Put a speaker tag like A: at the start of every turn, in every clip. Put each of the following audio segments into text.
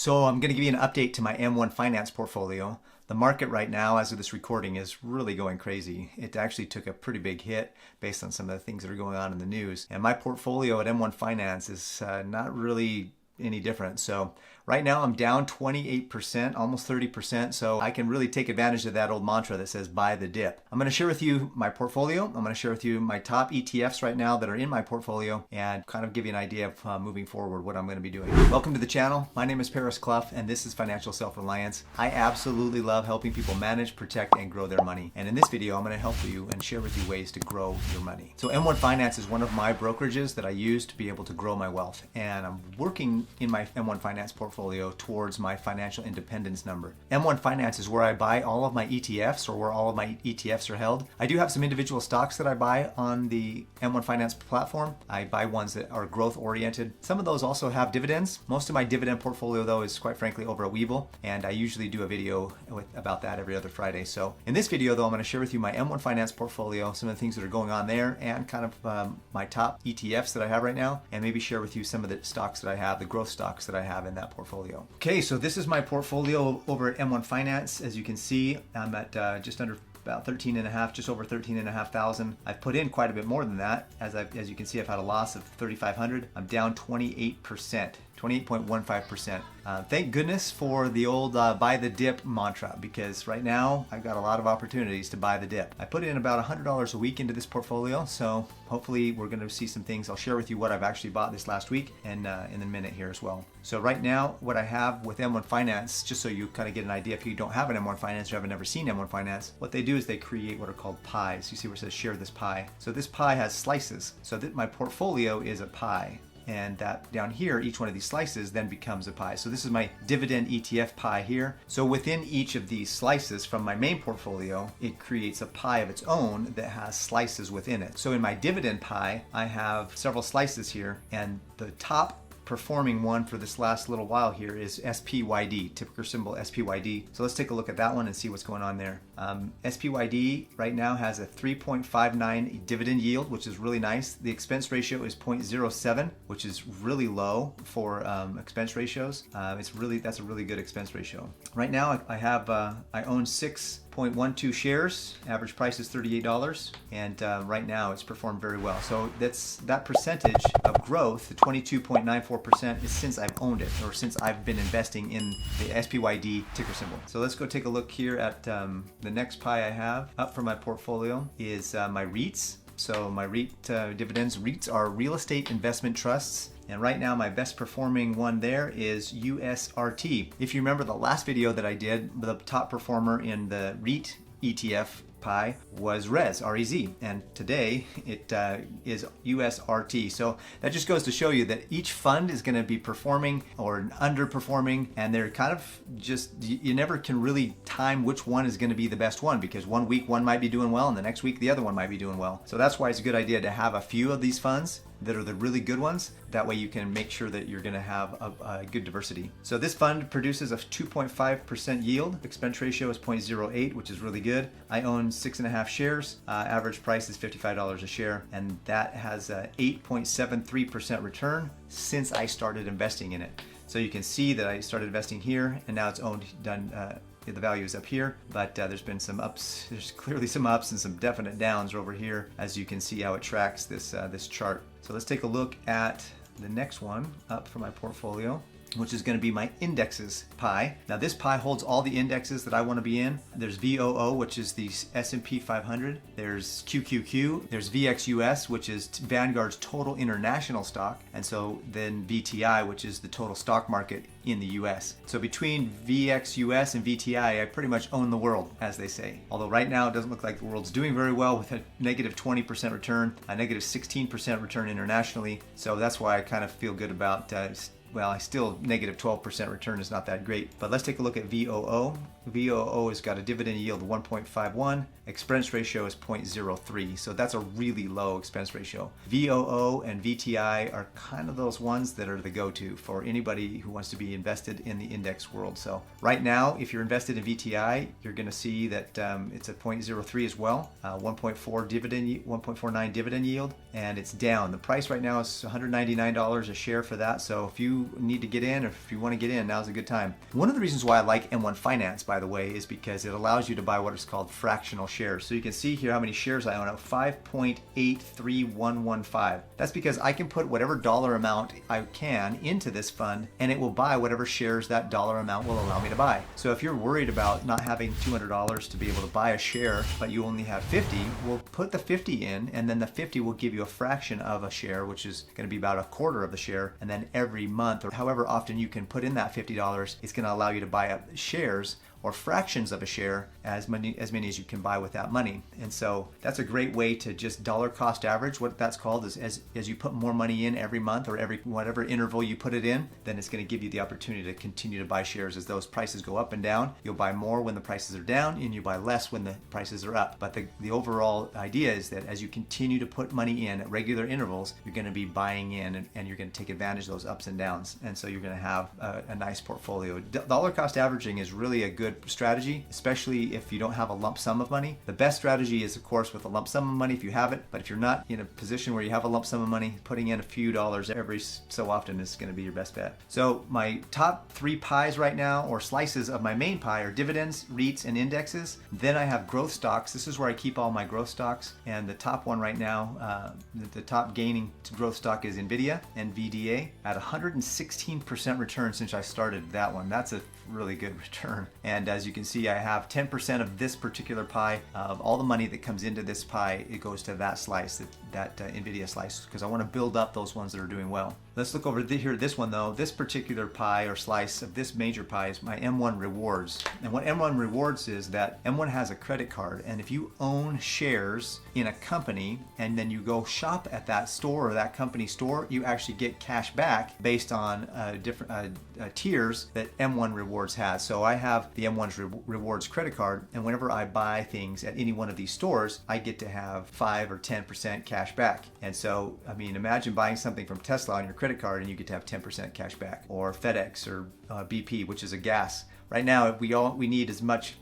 A: So I'm going to give you an update to my M1 Finance portfolio. The market right now, as of this recording, is really going crazy. It actually took a pretty big hit based on some of the things that are going on in the news. And my portfolio at M1 Finance is not really any different. So right now I'm down 28%, almost 30%. So I can really take advantage of that old mantra that says buy the dip. I'm going to share with you my portfolio. I'm going to share with you my top ETFs right now that are in my portfolio and kind of give you an idea of moving forward what I'm going to be doing. Welcome to the channel. My name is Paris Clough and this is Financial Self-Reliance. I absolutely love helping people manage, protect, and grow their money. And in this video, I'm going to help you and share with you ways to grow your money. So M1 Finance is one of my brokerages that I use to be able to grow my wealth. And I'm working in my M1 Finance portfolio towards my financial independence number. M1 Finance is where I buy all of my ETFs, or where all of my ETFs are held. I do have some individual stocks that I buy on the M1 Finance platform. I buy ones that are growth oriented. Some of those also have dividends. Most of my dividend portfolio though is quite frankly over at Webull, and I usually do a video about that every other Friday. So in this video though, I'm going to share with you my M1 Finance portfolio, some of the things that are going on there, and kind of my top ETFs that I have right now, and maybe share with you some of the stocks that I have, the growth stocks that I have in that portfolio. Okay, so this is my portfolio over at M1 Finance. As you can see, I'm at just under about 13 and a half, just over 13 and a half thousand. I've put in quite a bit more than that. As you can see, I've had a loss of 3,500. I'm down 28%, 28.15%. Thank goodness for the old buy the dip mantra, because right now I've got a lot of opportunities to buy the dip. I put in about $100 a week into this portfolio, so hopefully we're going to see some things. I'll share with you what I've actually bought this last week and in a minute here as well. So right now, what I have with M1 Finance, just so you kind of get an idea if you don't have an M1 Finance or haven't ever seen M1 Finance, what they do is they create what are called pies. You see where it says share this pie. So this pie has slices. So that my portfolio is a pie. And that down here, each one of these slices then becomes a pie. So this is my Dividend ETF pie here. So within each of these slices from my main portfolio, it creates a pie of its own that has slices within it. So in my dividend pie, I have several slices here, and the top performing one for this last little while here is SPYD, ticker symbol SPYD. So let's take a look at that one and see what's going on there. SPYD right now has a 3.59 dividend yield, which is really nice. The expense ratio is 0.07, which is really low for expense ratios. That's a really good expense ratio. Right now I own 6.12 shares. Average price is $38, and right now it's performed very well. So that percentage of growth, the 22.94%, is since I've owned it, or since I've been investing in the SPYD ticker symbol. So let's go take a look here at the next pie I have up for my portfolio is my REITs. So my REIT dividends. REITs are real estate investment trusts. And right now my best performing one there is USRT. If you remember the last video that I did, the top performer in the REIT ETF pie was REZ, and today it is USRT. So that just goes to show you that each fund is going to be performing or underperforming, and they're kind of just, you never can really time which one is going to be the best one, because one week one might be doing well and the next week the other one might be doing well. So that's why it's a good idea to have a few of these funds that are the really good ones. That way you can make sure that you're going to have a good diversity. So this fund produces a 2.5% yield. Expense ratio is 0.08, which is really good. I own 6.5 shares. Average price is $55 a share, and that has a 8.73% return since I started investing in it. So you can see that I started investing here, and now it's the value is up here, but there's been some ups. There's clearly some ups and some definite downs over here, as you can see how it tracks this chart. So let's take a look at the next one up for my portfolio, which is going to be my indexes pie. Now this pie holds all the indexes that I want to be in. There's VOO, which is the S&P 500. There's QQQ. There's VXUS, which is Vanguard's total international stock. And so then VTI, which is the total stock market in the US. So between VXUS and VTI, I pretty much own the world, as they say. Although right now it doesn't look like the world's doing very well, with a negative 20% return, a negative 16% return internationally. So that's why I kind of feel good about well, I still negative 12% return is not that great. But let's take a look at VOO. VOO has got a dividend yield of 1.51. Expense ratio is 0.03. So that's a really low expense ratio. VOO and VTI are kind of those ones that are the go-to for anybody who wants to be invested in the index world. So right now, if you're invested in VTI, you're going to see that it's at 0.03 as well. 1.49 dividend yield, and it's down. The price right now is $199 a share for that. So if you you need to get in, or if you want to get in, now's a good time. One of the reasons why I like M1 Finance, by the way, is because it allows you to buy what is called fractional shares. So you can see here how many shares I own at 5.83115. That's because I can put whatever dollar amount I can into this fund, and it will buy whatever shares that dollar amount will allow me to buy. So if you're worried about not having $200 to be able to buy a share, but you only have 50, we'll put the 50 in, and then the 50 will give you a fraction of a share, which is going to be about a quarter of the share. And then every month, or however often you can put in that $50, it's going to allow you to buy up shares or fractions of a share, as many as you can buy with that money. And so that's a great way to just dollar cost average. What that's called is as you put more money in every month, or every whatever interval you put it in, then it's going to give you the opportunity to continue to buy shares. As those prices go up and down, you'll buy more when the prices are down, and you buy less when the prices are up. But the overall idea is that as you continue to put money in at regular intervals, you're going to be buying in, and you're going to take advantage of those ups and downs. And so you're going to have a nice portfolio. Dollar cost averaging is really a good strategy, especially if you don't have a lump sum of money. The best strategy is, of course, with a lump sum of money if you have it. But if you're not in a position where you have a lump sum of money, putting in a few dollars every so often is going to be your best bet. So my top 3 pies right now, or slices of my main pie, are dividends, REITs, and indexes. Then I have growth stocks. This is where I keep all my growth stocks. And the top one right now, the top gaining growth stock is NVIDIA, NVDA, at 116% return since I started that one. That's a really good return. And as you can see, I have 10% of this particular pie. Of all the money that comes into this pie, it goes to that slice, that NVIDIA slice, because I want to build up those ones that are doing well. Let's look over here. This one though, this particular pie or slice of this major pie is my M1 Rewards. And what M1 Rewards is that M1 has a credit card, and if you own shares in a company and then you go shop at that store or that company store, you actually get cash back based on different tiers that M1 Rewards has. So I have the M1 Rewards credit card, and whenever I buy things at any one of these stores, I get to have 5 or 10% cash back. And so, I mean, imagine buying something from Tesla on your credit card and you get to have 10% cash back, or FedEx, or BP, which is a gas. Right now, we need as much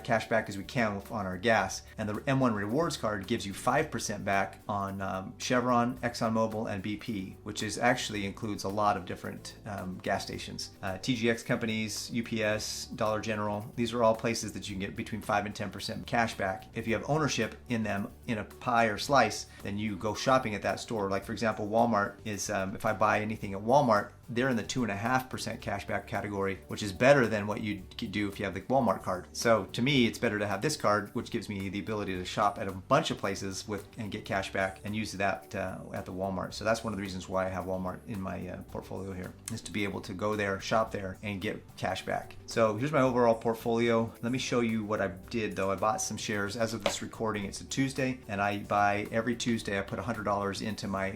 A: cash back as we can on our gas, and the M1 Rewards card gives you 5% back on Chevron, ExxonMobil, and BP, which actually includes a lot of different gas stations. TGX companies, UPS, Dollar General, these are all places that you can get between 5 and 10% cash back. If you have ownership in them in a pie or slice, then you go shopping at that store. Like for example, Walmart is, if I buy anything at Walmart, they're in the 2.5% cashback category, which is better than what you could do if you have the Walmart card. So to me, it's better to have this card, which gives me the ability to shop at a bunch of places and get cash back and use that at the Walmart. So that's one of the reasons why I have Walmart in my portfolio here, is to be able to go there, shop there, and get cash back. So here's my overall portfolio. Let me show you what I did though. I bought some shares. As of this recording, it's a Tuesday, and I buy every Tuesday. I put $100 into my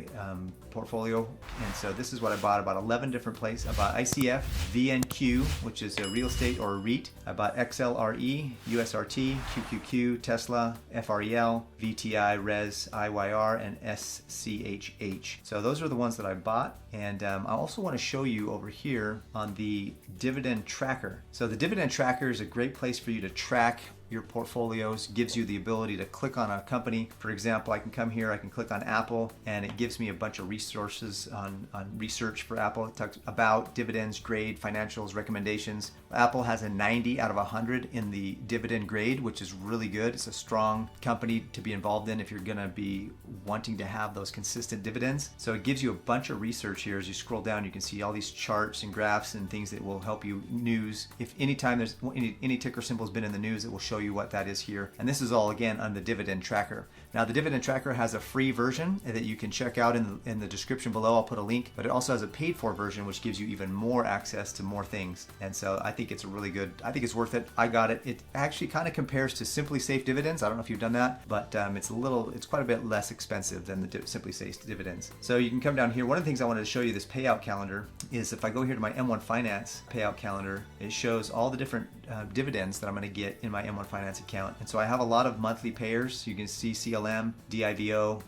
A: portfolio, and so this is what I bought. About 11 different places. I bought ICF, VNQ, which is a real estate or a REIT. I bought XLRE, USRT, QQQ, Tesla, FREL, VTI, RES, IYR, and SCHH. So those are the ones that I bought. And I also want to show you over here on the Dividend Tracker. So the Dividend Tracker is a great place for you to track your portfolios, gives you the ability to click on a company. For example, I can come here, I can click on Apple, and it gives me a bunch of resources on research for Apple. It talks about dividends, grade, financials, recommendations. Apple has a 90 out of 100 in the dividend grade, which is really good. It's a strong company to be involved in if you're gonna be wanting to have those consistent dividends. So it gives you a bunch of research here. As you scroll down, you can see all these charts and graphs and things that will help you. News, if anytime there's any ticker symbol has been in the news, it will show you what that is here. And this is all again on the Dividend Tracker. Now the Dividend Tracker has a free version that you can check out in the description below. I'll put a link, but it also has a paid for version, which gives you even more access to more things. And so I think it's a really good, I think it's worth it. I got it. It actually kind of compares to Simply Safe Dividends. I don't know if you've done that, but it's quite a bit less expensive than the Simply Safe Dividends. So you can come down here. One of the things I wanted to show you, this payout calendar, is if I go here to my M1 Finance payout calendar, it shows all the different dividends that I'm going to get in my M1 Finance account. And so I have a lot of monthly payers. You can see CLM, DIVO,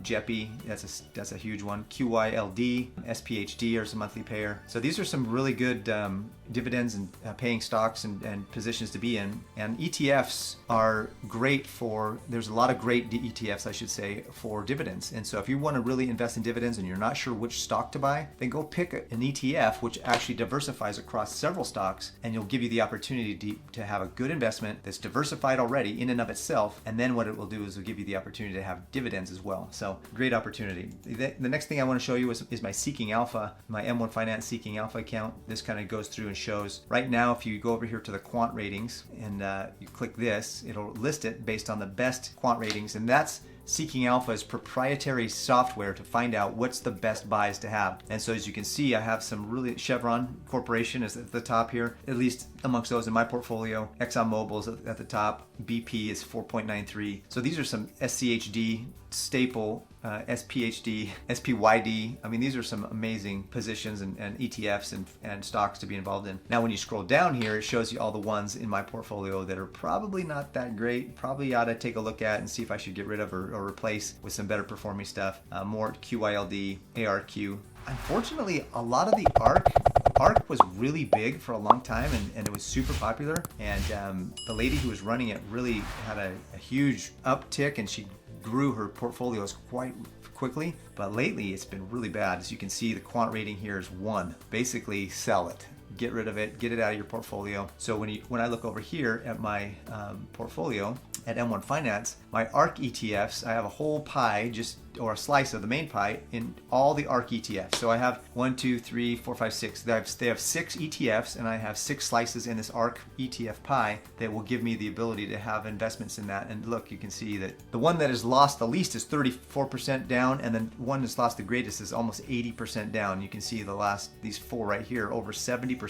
A: JEPI, that's a huge one, QYLD, SPHD are some monthly payer. So these are some really good dividends and paying stocks and positions to be in. And ETFs are great for, there's a lot of great ETFs, I should say, for dividends. And so if you want to really invest in dividends and you're not sure which stock to buy, then go pick an ETF which actually diversifies across several stocks, and you'll give you the opportunity to have a good investment that's diversified already in and of itself. And then what it will do is it'll give you the opportunity to have dividends as well. So great opportunity. The next thing I want to show you is my Seeking Alpha, my M1 Finance Seeking Alpha account. This kind of goes through and shows right now, if you go over here to the quant ratings and you click this, it'll list it based on the best quant ratings, and that's Seeking Alpha's proprietary software to find out what's the best buys to have. And so as you can see, I have some really, Chevron Corporation is at the top here, at least amongst those in my portfolio. ExxonMobil is at the top. BP is 4.93. So these are some SCHD, Staple, SPHD, SPYD. I mean, these are some amazing positions and ETFs and stocks to be involved in. Now, when you scroll down here, it shows you all the ones in my portfolio that are probably not that great. Probably ought to take a look at and see if I should get rid of or replace with some better performing stuff. More QYLD, ARQ. Unfortunately, a lot of the ARK was really big for a long time, and it was super popular. And the lady who was running it really had a huge uptick, and she grew her portfolios quite quickly. But lately, it's been really bad. As you can see, the quant rating here is 1. Basically, sell it. Get rid of it, get it out of your portfolio. So when I look over here at my portfolio at M1 Finance, my ARK ETFs, I have a whole pie, or a slice of the main pie in all the ARK ETFs. So I have 1, 2, 3, 4, 5, 6. They have 6 ETFs, and I have 6 slices in this ARK ETF pie that will give me the ability to have investments in that. And look, you can see that the one that has lost the least is 34% down, and then one that's lost the greatest is almost 80% down. You can see these 4 right here, over 70%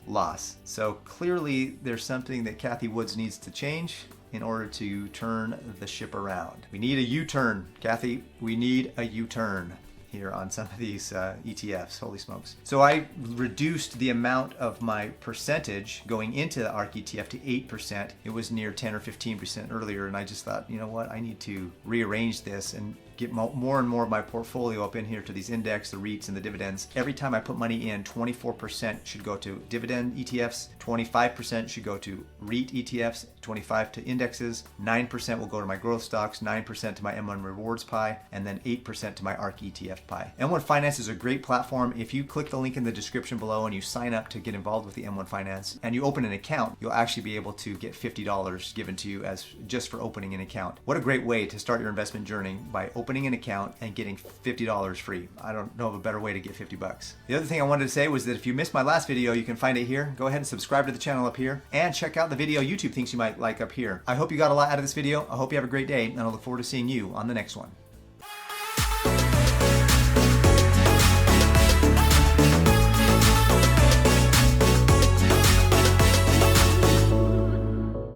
A: loss. So clearly there's something that Cathie Woods needs to change in order to turn the ship around. We need a U-turn, Cathie. We need a U-turn here on some of these ETFs. Holy smokes. So I reduced the amount of my percentage going into the ARK ETF to 8%. It was near 10 or 15% earlier, and I just thought, you know what, I need to rearrange this and get more and more of my portfolio up in here to these index, the REITs, and the dividends. Every time I put money in, 24% should go to dividend ETFs, 25% should go to REIT ETFs, 25% to indexes, 9% will go to my growth stocks, 9% to my M1 rewards pie, and then 8% to my ARK ETF pie. M1 Finance is a great platform. If you click the link in the description below and you sign up to get involved with the M1 Finance and you open an account, you'll actually be able to get $50 given to you as just for opening an account. What a great way to start your investment journey, by opening an account and getting $50 free. I don't know of a better way to get 50 bucks. The other thing I wanted to say was that if you missed my last video, you can find it here. Go ahead and subscribe to the channel up here and check out the video YouTube thinks you might like up here. I hope you got a lot out of this video. I hope you have a great day, and I look forward to seeing you on the next one.